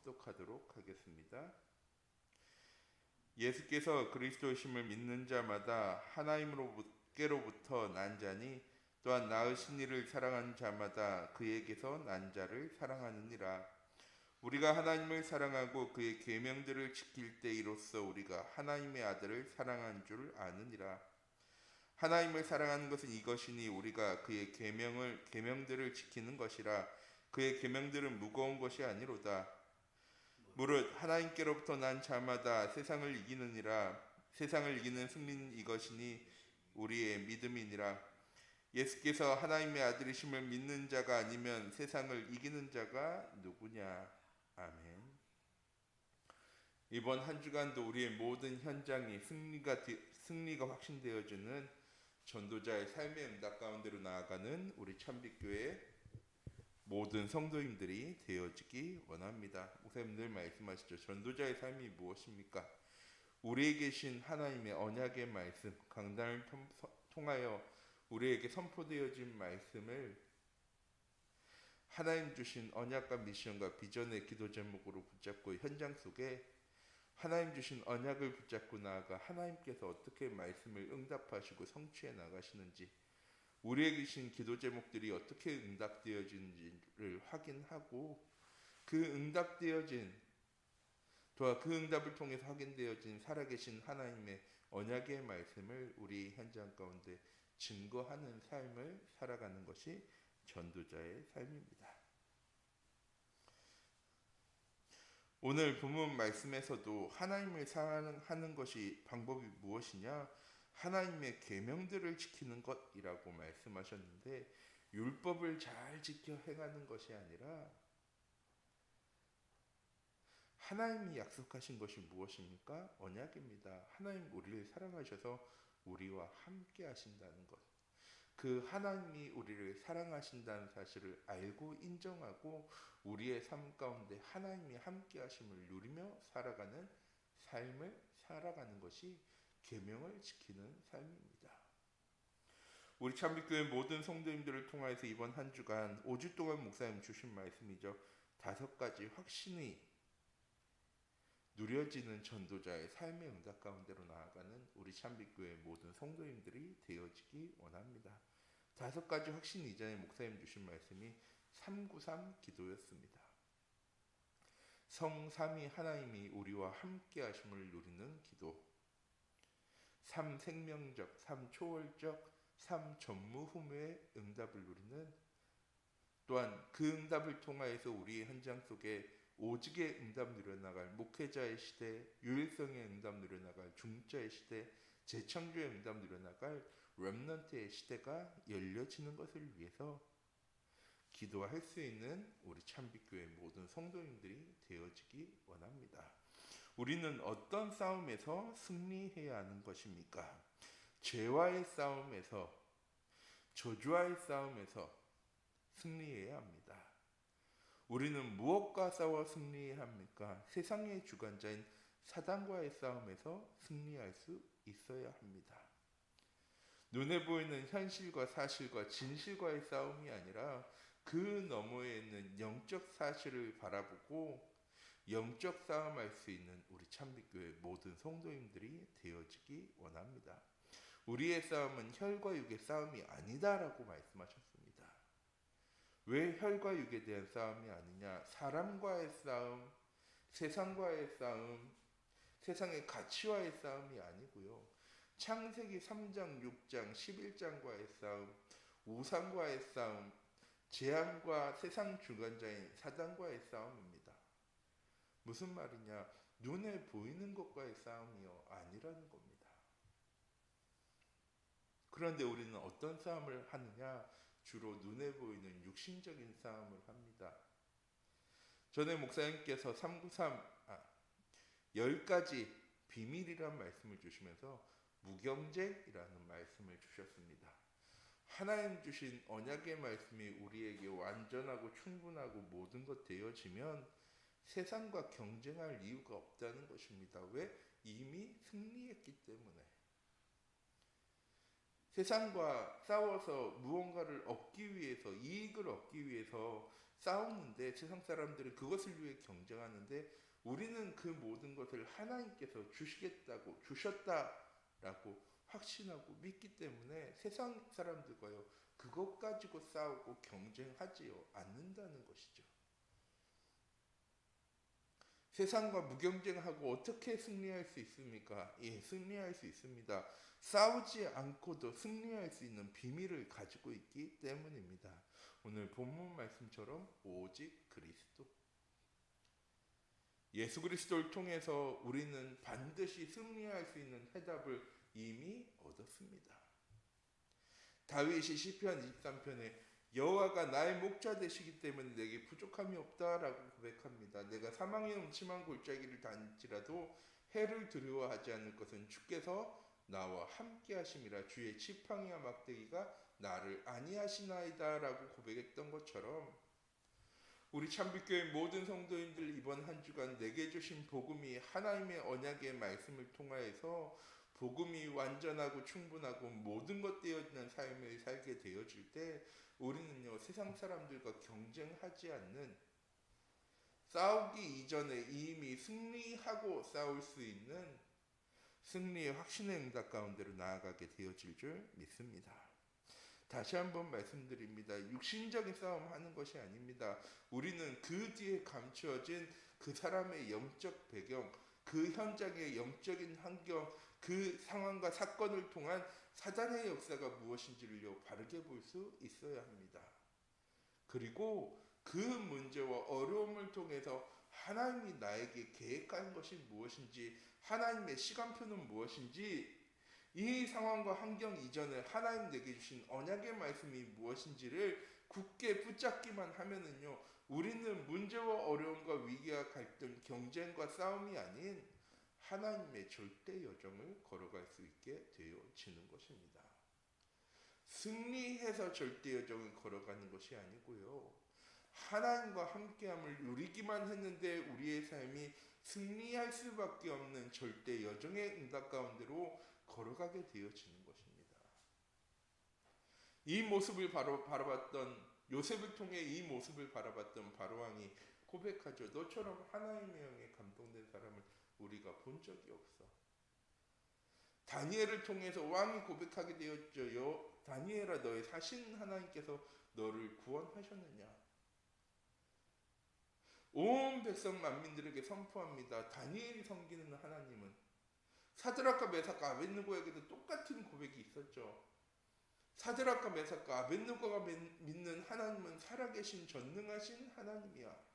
합독하도록 하겠습니다. 예수께서 그리스도이심을 믿는 자마다 하나님께로부터 난 자니 또한 낳으신 이를 사랑하는 자마다 그에게서 난 자를 사랑하느니라. 우리가 하나님을 사랑하고 그의 계명들을 지킬 때이로써 우리가 하나님의 아들을 사랑한 줄 아느니라. 하나님을 사랑하는 것은 이것이니 우리가 그의 계명들을 지키는 것이라. 그의 계명들은 무거운 것이 아니로다. 무릇 하나님께로부터 난 자마다 세상을 이기느니라. 세상을 이기는 승리는 이것이니 우리의 믿음이니라. 예수께서 하나님의 아들이심을 믿는 자가 아니면 세상을 이기는 자가 누구냐. 아멘. 이번 한 주간도 우리의 모든 현장이 승리가 확신되어지는 전도자의 삶의 응답 가운데로 나아가는 우리 참빛교회 모든 성도님들이 되어지기 원합니다. 목사님 늘 말씀하시죠. 전도자의 삶이 무엇입니까? 우리에게 계신 하나님의 언약의 말씀, 강단을 통하여 우리에게 선포되어진 말씀을 하나님 주신 언약과 미션과 비전의 기도 제목으로 붙잡고 현장 속에 하나님 주신 언약을 붙잡고 나아가 하나님께서 어떻게 말씀을 응답하시고 성취해 나가시는지, 우리에게 주신 기도 제목들이 어떻게 응답되어지는지를 확인하고 그 응답되어진 또한 그 응답을 통해서 확인되어진 살아계신 하나님의 언약의 말씀을 우리 현장 가운데 증거하는 삶을 살아가는 것이 전도자의 삶입니다. 오늘 본문 말씀에서도 하나님을 사랑하는 것이 방법이 무엇이냐? 하나님의 계명들을 지키는 것이라고 말씀하셨는데, 율법을 잘 지켜 행하는 것이 아니라 하나님이 약속하신 것이 무엇입니까? 언약입니다. 하나님 우리를 사랑하셔서 우리와 함께 하신다는 것. 그 하나님이 우리를 사랑하신다는 사실을 알고 인정하고 우리의 삶 가운데 하나님이 함께 하심을 누리며 살아가는 삶을 살아가는 것이 계명을 지키는 삶입니다. 우리 참빛교회 모든 성도님들을 통해서 이번 한 주간 5주 동안 목사님 주신 말씀이죠. 5가지 확신이 누려지는 전도자의 삶의 응답 가운데로 나아가는 우리 참빛교회 모든 성도님들이 되어지기 원합니다. 5가지 확신 이전에 목사님 주신 말씀이 393 기도였습니다. 성삼위 하나님이 우리와 함께 하심을 누리는 기도. 3 생명적, 3 초월적, 3 전무후무의 응답을 누리는, 또한 그 응답을 통하여서 우리의 현장 속에 오직의 응답 누려나갈 목회자의 시대, 유일성의 응답 누려나갈 중자의 시대, 재창조의 응답 누려나갈 렘넌트의 시대가 열려지는 것을 위해서 기도할 수 있는 우리 참빛교회 모든 성도님들이 되어지기 원합니다. 우리는 어떤 싸움에서 승리해야 하는 것입니까? 죄와의 싸움에서, 저주와의 싸움에서 승리해야 합니다. 우리는 무엇과 싸워 승리해야 합니까? 세상의 주관자인 사단과의 싸움에서 승리할 수 있어야 합니다. 눈에 보이는 현실과 사실과 진실과의 싸움이 아니라 그 너머에 있는 영적 사실을 바라보고 영적 싸움할 수 있는 우리 참빛교회 모든 성도님들이 되어지기 원합니다. 우리의 싸움은 혈과 육의 싸움이 아니다라고 말씀하셨습니다. 왜 혈과 육에 대한 싸움이 아니냐? 사람과의 싸움, 세상과의 싸움, 세상의 가치와의 싸움이 아니고요. 창세기 3장, 6장, 11장과의 싸움, 우상과의 싸움, 재앙과 세상 주관자인 사단과의 싸움입니다. 무슨 말이냐? 눈에 보이는 것과의 싸움이요 아니라는 겁니다. 그런데 우리는 어떤 싸움을 하느냐? 주로 눈에 보이는 육신적인 싸움을 합니다. 전에 목사님께서 10가지 비밀이란 말씀을 주시면서 무경쟁이라는 말씀을 주셨습니다. 하나님 주신 언약의 말씀이 우리에게 완전하고 충분하고 모든 것 되어지면 세상과 경쟁할 이유가 없다는 것입니다. 왜? 이미 승리했기 때문에. 세상과 싸워서 무언가를 얻기 위해서, 이익을 얻기 위해서 싸우는데 세상 사람들은 그것을 위해 경쟁하는데 우리는 그 모든 것을 하나님께서 주셨다라고 확신하고 믿기 때문에 세상 사람들과요 그것 가지고 싸우고 경쟁하지요 않는다는 것이죠. 세상과 무경쟁하고 어떻게 승리할 수 있습니까? 예, 승리할 수 있습니다. 싸우지 않고도 승리할 수 있는 비밀을 가지고 있기 때문입니다. 오늘 본문 말씀처럼 오직 그리스도. 예수 그리스도를 통해서 우리는 반드시 승리할 수 있는 해답을 이미 얻었습니다. 다윗이 시편 23편에 여호와가 나의 목자 되시기 때문에 내게 부족함이 없다라고 고백합니다. 내가 사망의 음침한 골짜기를 다닐지라도 해를 두려워하지 않을 것은 주께서 나와 함께 하심이라. 주의 지팡이와 막대기가 나를 안위하시나이다라고 고백했던 것처럼 우리 참빛교회 모든 성도님들 이번 한 주간 내게 주신 복음이 하나님의 언약의 말씀을 통하여서 복음이 완전하고 충분하고 모든 것 되어지는 삶을 살게 되어질 때 우리는요 세상 사람들과 경쟁하지 않는 싸우기 이전에 이미 승리하고 싸울 수 있는 승리의 확신의 응답 가운데로 나아가게 되어질 줄 믿습니다. 다시 한번 말씀드립니다. 육신적인 싸움 하는 것이 아닙니다. 우리는 그 뒤에 감추어진 그 사람의 영적 배경, 그 현장의 영적인 환경, 그 상황과 사건을 통한 사단의 역사가 무엇인지를요 바르게 볼 수 있어야 합니다. 그리고 그 문제와 어려움을 통해서 하나님이 나에게 계획한 것이 무엇인지, 하나님의 시간표는 무엇인지, 이 상황과 환경 이전에 하나님 내게 주신 언약의 말씀이 무엇인지를 굳게 붙잡기만 하면은요 우리는 문제와 어려움과 위기와 갈등, 경쟁과 싸움이 아닌 하나님의 절대 여정을 걸어갈 수 있게 되어지는 것입니다. 승리해서 절대 여정을 걸어가는 것이 아니고요 하나님과 함께함을 누리기만 했는데 우리의 삶이 승리할 수밖에 없는 절대 여정의 응답 가운데로 걸어가게 되어지는 것입니다. 이 모습을 바라봤던 요셉을 통해 이 모습을 바라봤던 바로왕이 고백하죠. 너처럼 하나님의 영에 감동된 사람을 우리가 본 적이 없어. 다니엘을 통해서 왕이 고백하게 되었죠. 다니엘아 너의 사신 하나님께서 너를 구원하셨느냐. 온 백성 만민들에게 선포합니다. 다니엘이 섬기는 하나님은 사드락과 메삭과 아벳느고에게도 똑같은 고백이 있었죠. 사드락과 메삭과 아벳느고가 믿는 하나님은 살아계신 전능하신 하나님이야.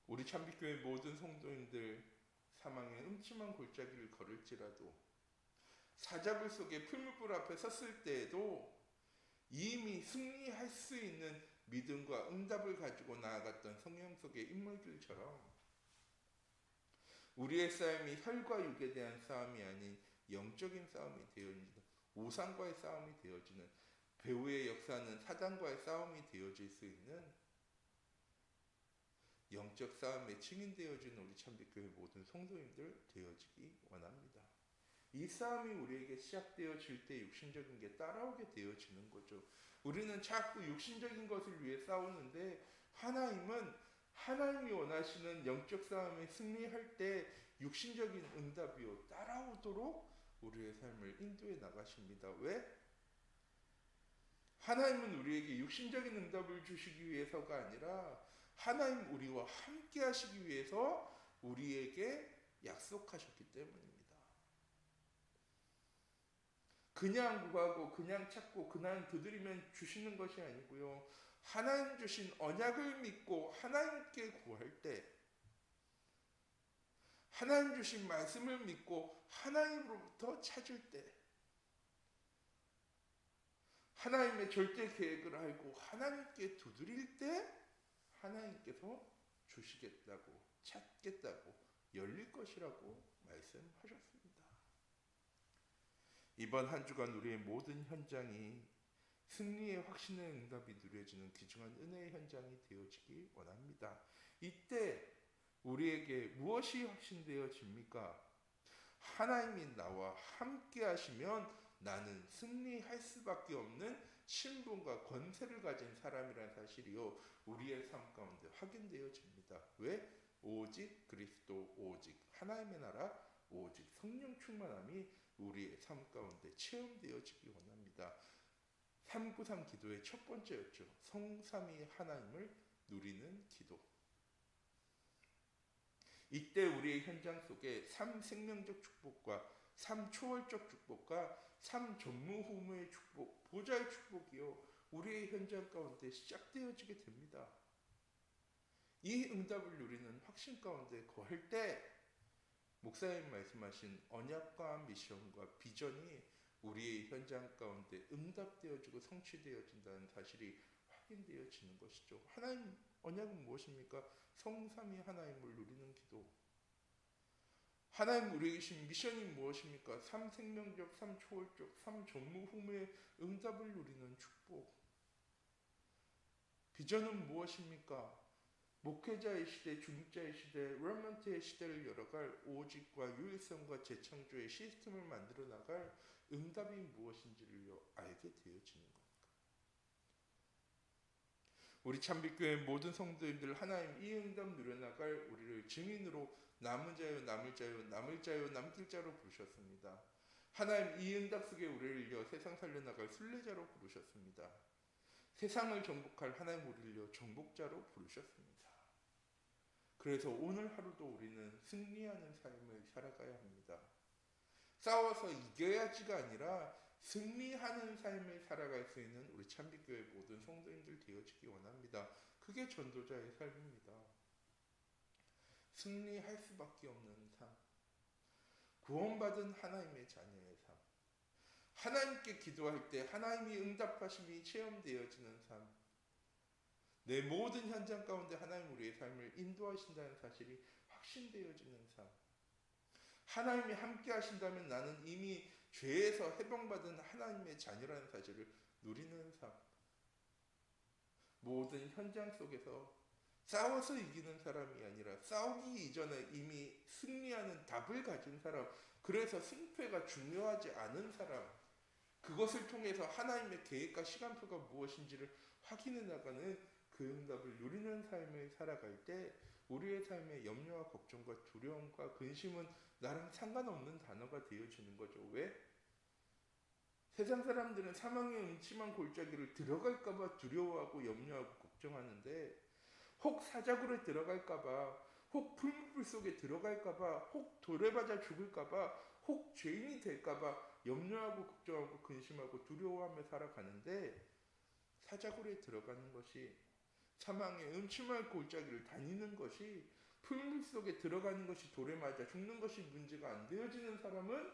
우리 참빛교회 모든 성도님들 사망의 음침한 골짜기를 걸을지라도 사자굴 속에 풀무불 앞에 섰을 때에도 이미 승리할 수 있는 믿음과 응답을 가지고 나아갔던 성경 속의 인물들처럼 우리의 싸움이 혈과 육에 대한 싸움이 아닌 영적인 싸움이 되어집니다. 우상과의 싸움이 되어지는, 배후의 역사는 사단과의 싸움이 되어질 수 있는 영적 싸움에 증인되어지는 우리 참빛교회 모든 성도님들 되어지기 원합니다. 이 싸움이 우리에게 시작되어질 때 육신적인 게 따라오게 되어지는 거죠. 우리는 자꾸 육신적인 것을 위해 싸우는데 하나님이 원하시는 영적 싸움에 승리할 때 육신적인 응답이요 따라오도록 우리의 삶을 인도해 나가십니다. 왜? 하나님은 우리에게 육신적인 응답을 주시기 위해서가 아니라 하나님 우리와 함께 하시기 위해서 우리에게 약속하셨기 때문입니다. 그냥 구하고 그냥 찾고 그냥 두드리면 주시는 것이 아니고요. 하나님 주신 언약을 믿고 하나님께 구할 때, 하나님 주신 말씀을 믿고 하나님으로부터 찾을 때, 하나님의 절대 계획을 알고 하나님께 두드릴 때 하나님께서 주시겠다고, 찾겠다고, 열릴 것이라고 말씀하셨습니다. 이번 한 주간 우리의 모든 현장이 승리의 확신의 응답이 누려지는 귀중한 은혜의 현장이 되어지기 원합니다. 이때 우리에게 무엇이 확신되어집니까? 하나님이 나와 함께 하시면 나는 승리할 수밖에 없는 신분과 권세를 가진 사람이라는 사실이요 우리의 삶 가운데 확인되어집니다. 왜? 오직 그리스도, 오직 하나님의 나라, 오직 성령 충만함이 우리의 삶 가운데 체험되어지기 원합니다. 393 기도의 첫 번째였죠. 성삼위 하나님을 누리는 기도. 이때 우리의 현장 속에 3생명적 축복과 3초월적 축복과 3전무후무의 축복, 보좌의 축복이요 우리의 현장 가운데 시작되어지게 됩니다. 이 응답을 누리는 확신 가운데 거할 때 목사님 말씀하신 언약과 미션과 비전이 우리의 현장 가운데 응답되어지고 성취되어진다는 사실이 확인되어지는 것이죠. 하나님 언약은 무엇입니까? 성삼위 하나님을 누리는 기도. 하나님 우리에게 주신 미션이 무엇입니까? 3생명적, 3초월적, 3전무후무의 응답을 누리는 축복. 비전은 무엇입니까? 목회자의 시대, 중직자의 시대, 렘넌트의 시대를 열어갈 오직과 유일성과 재창조의 시스템을 만들어 나갈 응답이 무엇인지를 알게 되어지는 겁니다. 우리 참빛교회 모든 성도님들 하나님 이 응답 누려나갈 우리를 증인으로 남은 자요 남을 자요 남을 자요 남길 자로 부르셨습니다. 하나님 이 응답 속에 우리를 이어 세상 살려나갈 순례자로 부르셨습니다. 세상을 정복할 하나님 우리를 이어 정복자로 부르셨습니다. 그래서 오늘 하루도 우리는 승리하는 삶을 살아가야 합니다. 싸워서 이겨야지가 아니라 승리하는 삶을 살아갈 수 있는 우리 참빛교회 모든 성도님들 되어지기 원합니다. 그게 전도자의 삶입니다. 승리할 수밖에 없는 삶. 구원받은 하나님의 자녀의 삶. 하나님께 기도할 때 하나님이 응답하심이 체험되어지는 삶. 내 모든 현장 가운데 하나님 우리의 삶을 인도하신다는 사실이 확신되어지는 삶. 하나님이 함께 하신다면 나는 이미 죄에서 해방받은 하나님의 자녀라는 사실을 누리는 삶. 모든 현장 속에서 싸워서 이기는 사람이 아니라 싸우기 이전에 이미 승리하는 답을 가진 사람. 그래서 승패가 중요하지 않은 사람. 그것을 통해서 하나님의 계획과 시간표가 무엇인지를 확인해 나가는 그 응답을 누리는 삶을 살아갈 때 우리의 삶의 염려와 걱정과 두려움과 근심은 나랑 상관없는 단어가 되어지는 거죠. 왜? 세상 사람들은 사망의 음침한 골짜기를 들어갈까봐 두려워하고 염려하고 걱정하는데 혹 사자굴에 들어갈까봐 혹 풀무불 속에 들어갈까봐 혹 돌에 맞아 죽을까봐 혹 죄인이 될까봐 염려하고 걱정하고 근심하고 두려워하며 살아가는데 사자굴에 들어가는 것이 사망의 음침한 골짜기를 다니는 것이 풀물 속에 들어가는 것이 돌에 맞아 죽는 것이 문제가 안 되어지는 사람은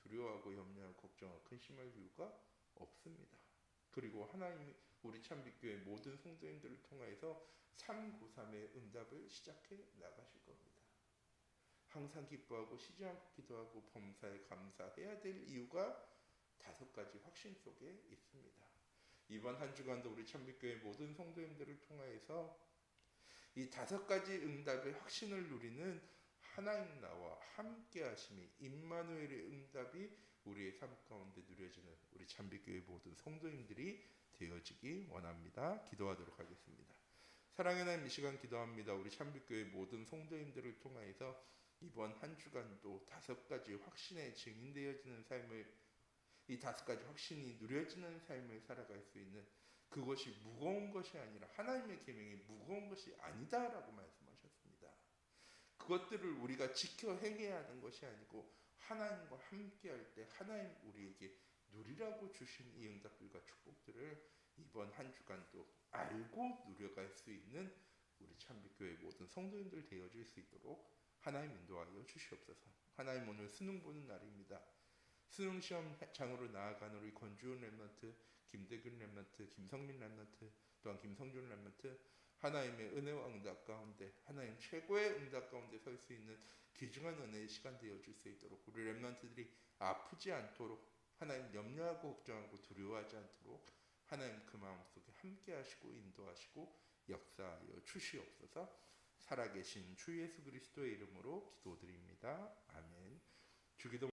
두려워하고 염려하고 걱정하고 근심할 이유가 없습니다. 그리고 하나님이 우리 참빛교회 모든 성도님들을 통하여서 393의 응답을 시작해 나가실 겁니다. 항상 기뻐하고 쉬지 않고 기도하고 범사에 감사해야 될 이유가 5가지 확신 속에 있습니다. 이번 한 주간도 우리 참빛교회 모든 성도님들을 통하여서 이 5가지 응답의 확신을 누리는 하나님 나와 함께 하심이 임마누엘의 응답이 우리의 삶 가운데 누려지는 우리 참빛교회 모든 성도님들이 되어지기 원합니다. 기도하도록 하겠습니다. 사랑의 하나님 이 시간 기도합니다. 우리 참빛교회 모든 성도님들을 통하여서 이번 한 주간도 5가지 확신에 증인되어지는 삶을 이 5가지 확신이 누려지는 삶을 살아갈 수 있는 그것이 무거운 것이 아니라 하나님의 계명이 무거운 것이 아니다라고 말씀하셨습니다. 그것들을 우리가 지켜 행해야 하는 것이 아니고 하나님과 함께 할 때 하나님 우리에게 누리라고 주신 이 응답들과 축복들을 이번 한 주간도 알고 누려갈 수 있는 우리 참빛교회 모든 성도님들 되어질 수 있도록 하나님 인도하여 주시옵소서. 하나님 오늘 수능 보는 날입니다. 수능 시험장으로 나아가는 우리 권주훈 랩런트, 김대균 랩런트, 김성민 랩런트, 또한 김성준 랩런트 하나님의 은혜와 응답 가운데 하나님 최고의 응답 가운데 설 수 있는 귀중한 은혜의 시간 되어줄 수 있도록 우리 랩런트들이 아프지 않도록 하나님 염려하고 걱정하고 두려워하지 않도록 하나님 그 마음속에 함께 하시고 인도하시고 역사하여 주시옵소서. 살아계신 주 예수 그리스도의 이름으로 기도드립니다. 아멘. 주기도